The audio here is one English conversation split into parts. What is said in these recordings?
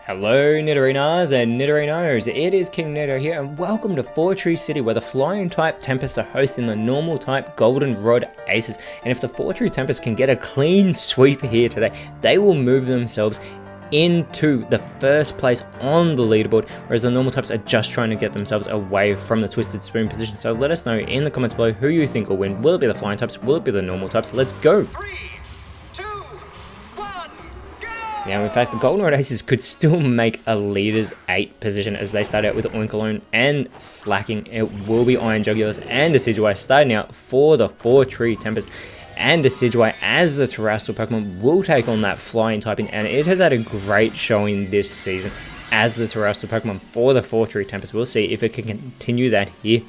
Hello Nidorinas and Nidorinos, it is KingNido here and welcome to Fortree City where the Flying type Tempests are hosting the Normal type Goldenrod Aces, and if the Fortree Tempests can get a clean sweep here today, they will move themselves into the first place on the leaderboard, whereas the Normal types are just trying to get themselves away from the Twisted Spoon position. So let us know in the comments below who you think will win. Will it be the Flying types? Will it be the Normal types? Let's go! 3, 2, 1, go! Now, in fact, the Goldenrod Aces could still make a Leaders 8 position as they start out with Oinkalone and Slacking. It will be Iron Jugulus and Decidueye starting out for the Fortree Tempest. And Decidueye, as the terrestrial Pokemon, will take on that flying typing, and it has had a great showing this season as the terrestrial Pokemon for the Fortree Tempest. We'll see if it can continue that here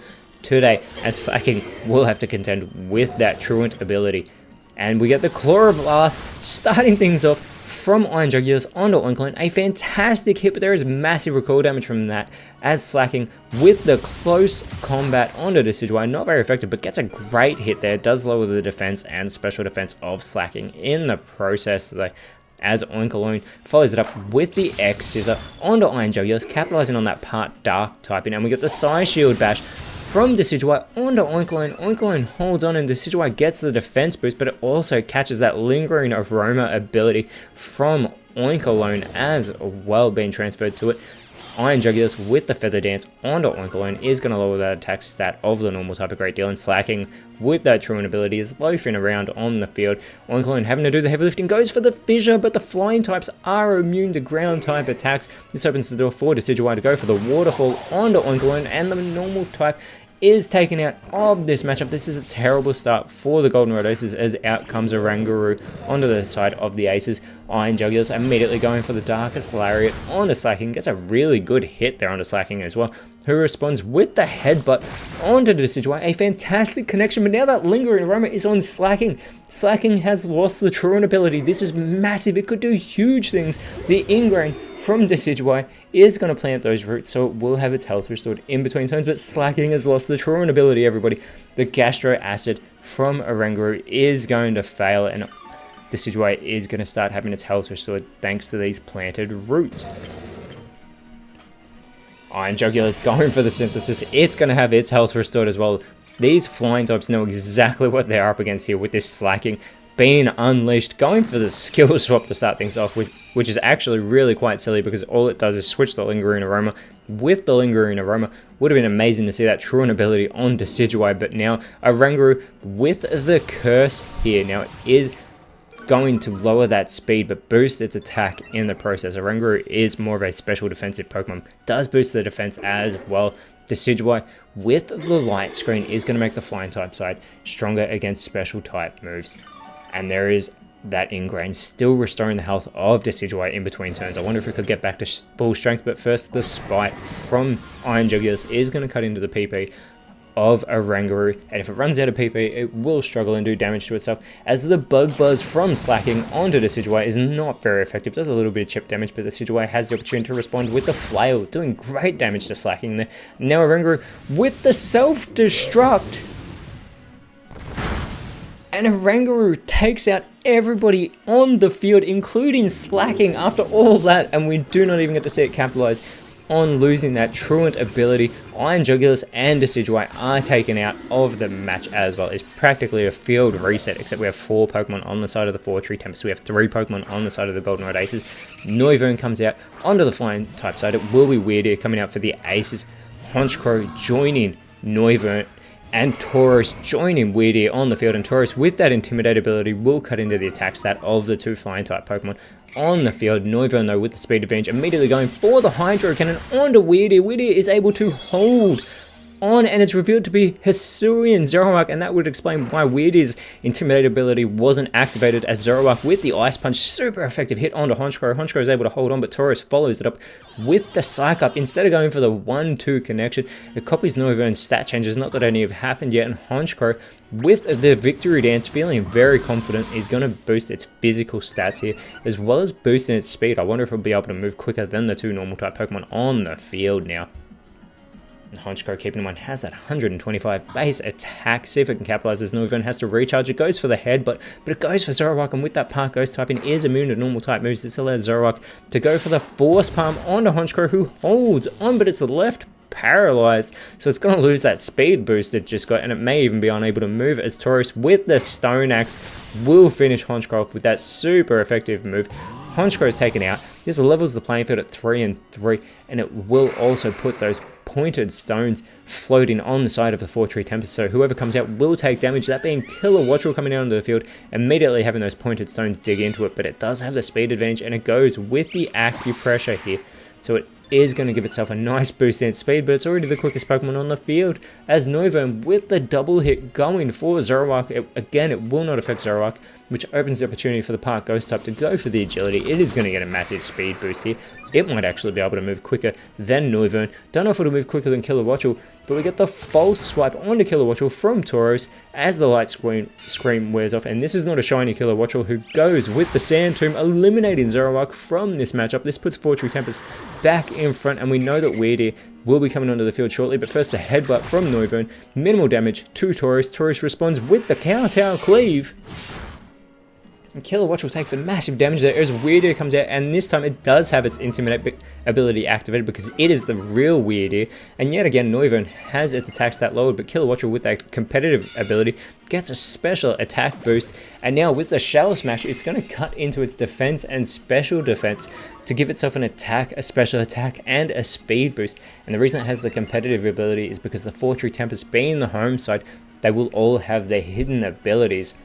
today, as Slacking will have to contend with that Truant ability. And we get the Chloroblast starting things off from Iron Jugulus onto Oinkalone. A fantastic hit, but there is massive recoil damage from that, as Slacking with the close combat onto Decidueye, not very effective, but gets a great hit there. It does lower the defense and special defense of Slacking in the process, though, as Oinkalone follows it up with the X Scissor onto Iron Jugulus, capitalizing on that part Dark typing, and we get the Psy Shield Bash from Decidueye onto Oinkalone. Oinkalone holds on and Decidueye gets the defense boost, but it also catches that lingering aroma ability from Oinkalone as well being transferred to it. Iron Jugulus with the Feather Dance onto Oinkalone is going to lower that attack stat of the Normal type a great deal, and Slacking with that Truant ability is loafing around on the field. Oinkalone having to do the heavy lifting, goes for the Fissure, but the Flying types are immune to ground type attacks. This opens the door for Decidueye to go for the Waterfall onto Oinkalone, and the Normal type is taken out of this matchup. This is a terrible start for the Goldenrod Aces, as out comes Oranguru onto the side of the Aces. Iron Jugulus immediately going for the Darkest Lariat onto Slacking, gets a really good hit there onto Slacking as well, who responds with the Headbutt onto Decidueye. A fantastic connection, but now that lingering aroma is on Slacking. Slacking has lost the Truant ability. This is massive. It could do huge things. The Ingrain from Decidueye is going to plant those roots, so it will have its health restored in between turns, but Slacking has lost the Truant ability, everybody. The Gastro Acid from Oranguru is going to fail, and Decidueye is going to start having its health restored thanks to these planted roots. Iron Jugulus going for the Synthesis. It's going to have its health restored as well. These Flying types know exactly what they're up against here with this Slacking being unleashed, going for the skill swap to start things off with, which is actually really quite silly because all it does is switch the lingering aroma. With the lingering aroma, would have been amazing to see that Truant ability on Decidueye, but now Oranguru with the Curse here. Now it is going to lower that speed but boost its attack in the process. Oranguru is more of a special defensive Pokemon, does boost the defense as well. Decidueye with the Light Screen is going to make the Flying type side stronger against special type moves. And there is that Ingrain still restoring the health of Decidueye in between turns. I wonder if it could get back to full strength, but first the Spite from Iron Jugulus is going to cut into the PP of Oranguru, and if it runs out of PP, it will struggle and do damage to itself, as the Bug Buzz from Slacking onto Decidueye is not very effective. Does a little bit of chip damage, but Decidueye has the opportunity to respond with the Flail, doing great damage to Slacking there. Now Oranguru with the Self-Destruct, and Oranguru takes out everybody on the field, including Slacking after all that, and we do not even get to see it capitalize on losing that Truant ability. Iron Jugulus and Decidueye are taken out of the match as well. It's practically a field reset, except we have 4 Pokemon on the side of the Fortree Tempest. We have 3 Pokemon on the side of the Goldenrod Aces. Noivern comes out onto the Flying type side. It will be Weird coming out for the Aces. Honchkrow joining Noivern, and Tauros joining Weird on the field, and Tauros with that Intimidate ability will cut into the attack stat of the 2 Flying type Pokemon on the field. Noivern though with the speed advantage immediately going for the Hydro Cannon onto Weird. Weird is able to hold on, and it's revealed to be Hisuian Zoroark, and that would explain why Weird's Intimidate ability wasn't activated, as Zoroark with the Ice Punch, super effective hit onto Honchkrow. Honchkrow is able to hold on, but Tauros follows it up with the Psych Up. Instead of going for the 1-2 connection, it copies Noivern's stat changes, not that any have happened yet, and Honchkrow with the Victory Dance, feeling very confident, is going to boost its physical stats here, as well as boosting its speed. I wonder if it'll be able to move quicker than the 2 normal type Pokemon on the field now. And Honchkrow, keeping in mind, has that 125 base attack. See if it can capitalize as Noivern has to recharge. It goes for the head, but it goes for Zoroark, and with that Park Ghost typing is immune to normal type moves. This allows Zoroark to go for the Force Palm onto Honchkrow, who holds on, but it's left paralyzed, so it's going to lose that speed boost it just got, and it may even be unable to move as Tauros with the Stone Axe will finish Honchkrow off with that super effective move. Honchkrow is taken out. This levels the playing field at 3 and 3, and it will also put those pointed stones floating on the side of the 4-Tree Tempest, so whoever comes out will take damage, that being Killer Wattrel coming out onto the field, immediately having those pointed stones dig into it, but it does have the speed advantage, and it goes with the Acupressure here, so it is going to give itself a nice boost in its speed, but it's already the quickest Pokemon on the field, as Noivern with the double hit going for Zoroark. Again, it will not affect Zoroark, which opens the opportunity for the Park Ghost type to go for the agility. It is going to get a massive speed boost here. It might actually be able to move quicker than Noivern. Don't know if it'll move quicker than Killer Wattrel, but we get the false swipe onto Killer Wattrel from Tauros as the light screen wears off, and this is not a shiny Killer Wattrel, who goes with the Sand Tomb, eliminating Zoroark from this matchup. This puts 4-Tree Tempest back in front, and we know that Weirdy will be coming onto the field shortly, but first a headbutt from Noivern, minimal damage to Tauros. Tauros responds with the Kowtow Cleave. And Killer Wattrel takes a massive damage there as Weirdeer comes out, and this time it does have its Intimidate ability activated because it is the real Weirdeer. And yet again, Noivern has its attack stat lowered, but Killer Wattrel with that competitive ability gets a special attack boost. And now with the Shell Smash, it's going to cut into its defense and special defense to give itself an attack, a special attack, and a speed boost. And the reason it has the competitive ability is because the 4-Tree Tempest being the home side, they will all have their hidden abilities.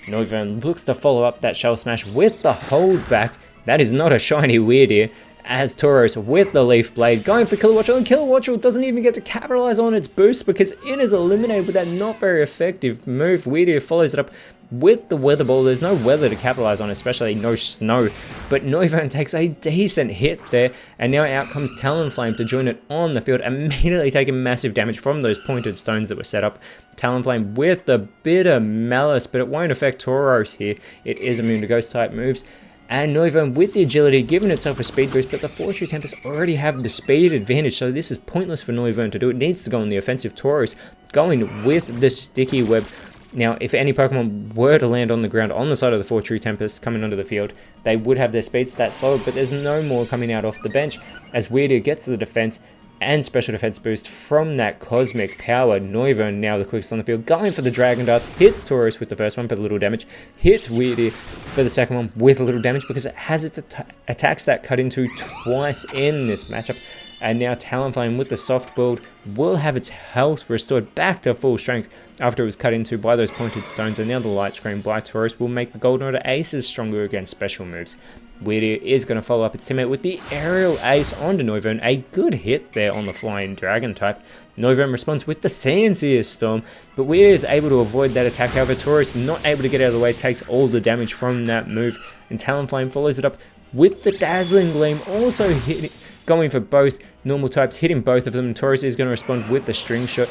Noivern looks to follow up that Shell Smash with the hold back. That is not a shiny Weirdeer, as Tauros with the Leaf Blade going for Killer Wattrel, and Killer Wattrel doesn't even get to capitalize on its boost because it is eliminated with that not very effective move. Weirdeer follows it up with the Weather Ball. There's no weather to capitalize on, especially no snow, but Noivern takes a decent hit there, and now out comes Talonflame to join it on the field, immediately taking massive damage from those pointed stones that were set up. Talonflame with the Bitter Malice, but it won't affect Tauros here. It is immune to ghost type moves. And Noivern with the agility giving itself a speed boost, but the 4-Tree Tempest already have the speed advantage, so this is pointless for Noivern to do. It needs to go on the offensive. Tauros going with the Sticky Web. Now, if any Pokemon were to land on the ground on the side of the 4-Tree Tempest coming onto the field, they would have their speed stats slowed, but there's no more coming out off the bench as Weirdeer gets to the defense and special defense boost from that Cosmic Power. Noivern now the quickest on the field, going for the Dragon Darts, hits Tauros with the first one for the little damage, hits Weirdeer for the second one with a little damage because it has its attack stat cut into twice in this matchup. And now Talonflame with the soft build will have its health restored back to full strength after it was cut into by those pointed stones, and now the light screen by Tauros will make the Golden Order Aces stronger against special moves. Weirdeer is going to follow up its teammate with the Aerial Ace onto Noivern, a good hit there on the Flying Dragon type. Noivern responds with the Sandsear Storm, but Weirdeer is able to avoid that attack. However, Tauros not able to get out of the way, takes all the damage from that move, and Talonflame follows it up with the Dazzling Gleam, also going for both normal types, hitting both of them, and Tauros is going to respond with the String Shot,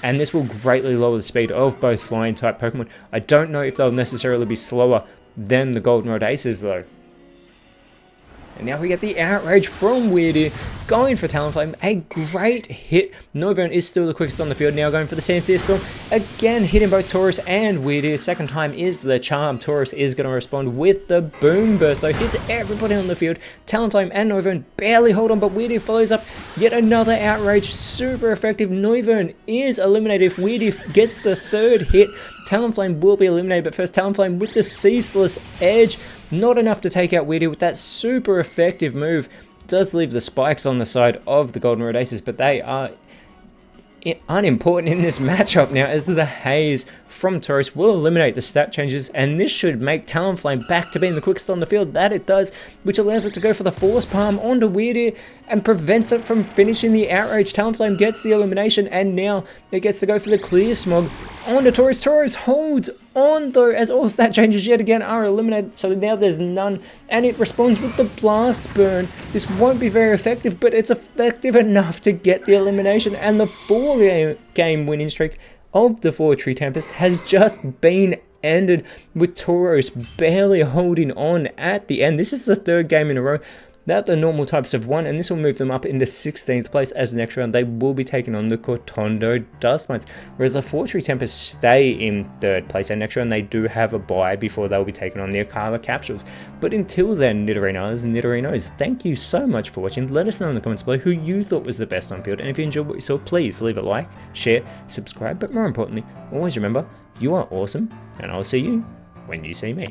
and this will greatly lower the speed of both flying type Pokemon. I don't know if they'll necessarily be slower than the Goldenrod Aces though. And now we get the Outrage from Weirdeer, going for Talonflame, a great hit. Noivern is still the quickest on the field, now going for the Sandsear Storm, again hitting both Tauros and Weirdeer. Second time is the charm. Tauros is going to respond with the Boom Burst, so hits everybody on the field. Talonflame and Noivern barely hold on, but Weirdeer follows up yet another Outrage, super effective. Noivern is eliminated. If Weirdeer gets the third hit, Talonflame will be eliminated, but first Talonflame with the Ceaseless Edge. Not enough to take out Weirdeer with that super effective move. Does leave the spikes on the side of the Goldenrod Aces, but they are unimportant in this matchup now, as the Haze from Tauros will eliminate the stat changes, and this should make Talonflame back to being the quickest on the field. That it does, which allows it to go for the Force Palm onto Weirdeer and prevents it from finishing the Outrage. Talonflame gets the elimination, and now it gets to go for the Clear Smog onto Tauros. Tauros holds on though, as all stat changes yet again are eliminated, so now there's none, and it responds with the Blast Burn. This won't be very effective, but it's effective enough to get the elimination, and the 4-game winning streak of the 4-Tree Tempest has just been ended, with Tauros barely holding on at the end. This is the third game in a row They're the normal types of 1, and this will move them up into 16th place, as the next round they will be taking on the Cortondo Dust Mites, whereas the 4-Tree Tempests stay in 3rd place, and next round they do have a bye before they'll be taking on the Akala Capsules. But until then, Nidorinas and Nidorinos, thank you so much for watching. Let us know in the comments below who you thought was the best on field, and if you enjoyed what you saw, please leave a like, share, subscribe, but more importantly, always remember, you are awesome, and I'll see you when you see me.